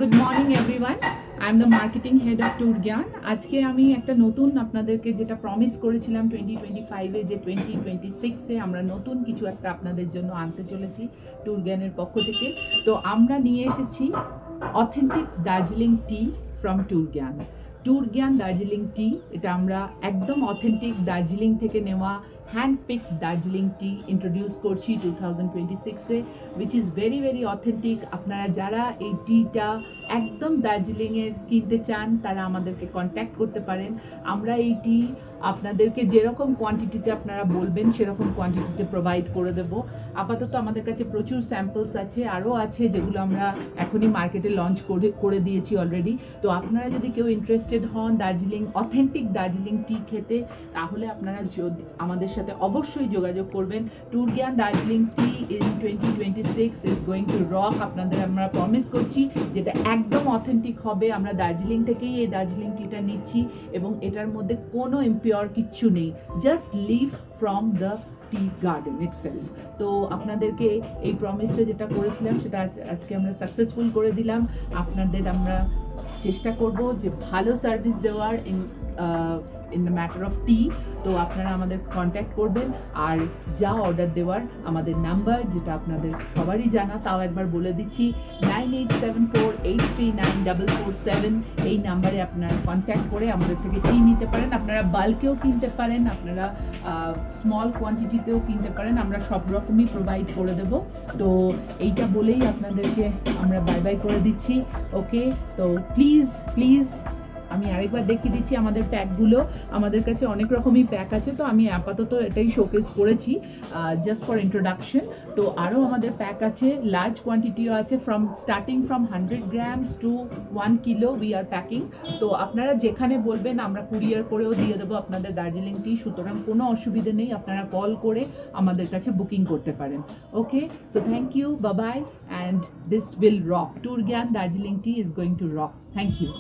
Good morning everyone, I am the marketing head of tour জ্ঞান। আজকে আমি একটা নতুন আপনাদেরকে যেটা প্রমিস করেছিলাম 2025-এ, যে 2026-এ আমরা নতুন কিছু একটা আপনাদের জন্য আনতে চলেছি ট্যুর জ্ঞানের পক্ষ থেকে। তো আমরা নিয়ে এসেছি authentic Darjeeling T from tour জ্ঞান। ট্যুর জ্ঞান দার্জিলিং টি, এটা আমরা একদম অথেন্টিক দার্জিলিং থেকে নেওয়া hand pick Darjeeling tea introduce করছি 2026-এ, which is very very authentic. আপনারা যারা এই টিটা একদম দার্জিলিংয়ের কিনতে চান তারা আমাদেরকে কন্ট্যাক্ট করতে পারেন। আমরা এই টি আপনাদেরকে যেরকম কোয়ান্টিটিতে আপনারা বলবেন সেরকম কোয়ান্টিটিতে প্রোভাইড করে দেবো। আপাতত আমাদের কাছে প্রচুর স্যাম্পলস আছে, আরও আছে যেগুলো আমরা এখনই মার্কেটে লঞ্চ করে দিয়েছি অলরেডি। তো আপনারা যদি কেউ ইন্টারেস্টেড হন দার্জিলিং অথেন্টিক দার্জিলিং টি খেতে, তাহলে আপনারা যদি আমাদের সাথে অবশ্যই যোগাযোগ করবেন। Tour Gyan Darjeeling tea in 2026 is going to rock. আপনাদের আমরা প্রমিস করছি যেটা একদম অথেন্টিক হবে। আমরা দার্জিলিং থেকেই এই দার্জিলিং টিটা নিচ্ছি এবং এটার মধ্যে কোনো ইম্পিওর কিচ্ছু নেই, just leave from the tea garden itself. তো আপনাদেরকে এই প্রমিসটা যেটা করেছিলাম সেটা আজকে আমরা সাকসেসফুল করে দিলাম। আপনাদের আমরা চেষ্টা করব যে ভালো সার্ভিস দেওয়ার ইন দ্য ম্যাটার অফ টি। তো আপনারা আমাদের কন্ট্যাক্ট করবেন, আর যা অর্ডার দেওয়ার আমাদের নাম্বার, যেটা আপনাদের সবারই জানা, তাও একবার বলে দিচ্ছি, 9874839447। এই নাম্বারে আপনারা কন্ট্যাক্ট করে আমাদের থেকে টি নিতে পারেন। আপনারা বাল্কেও কিনতে পারেন, আপনারা স্মল কোয়ান্টিটিতেও কিনতে পারেন, আমরা সব রকমই প্রোভাইড করে দেব। তো এইটা বলেই আপনাদেরকে আমরা বাই বাই করে দিচ্ছি। ওকে, তো প্লিজ প্লিজ আমি আরেকবার দেখিয়ে দিচ্ছি আমাদের প্যাকগুলো। আমাদের কাছে অনেক রকমই প্যাক আছে, তো আমি আপাতত এটাই শোকেস করেছি জাস্ট ফর ইন্ট্রোডাকশন। তো আরও আমাদের প্যাক আছে, লার্জ কোয়ান্টিটিও আছে, starting from 100 grams to 1 kilo we are packing. তো আপনারা যেখানে বলবেন আমরা কুরিয়ার করেও দিয়ে দেবো আপনাদের দার্জিলিং টি, সুতরাং কোনো অসুবিধে নেই। আপনারা কল করে আমাদের কাছে বুকিং করতে পারেন। Okay, so thank you, bye and this will rock. Tour Gyan Darjeeling tea is going to rock. Thank you.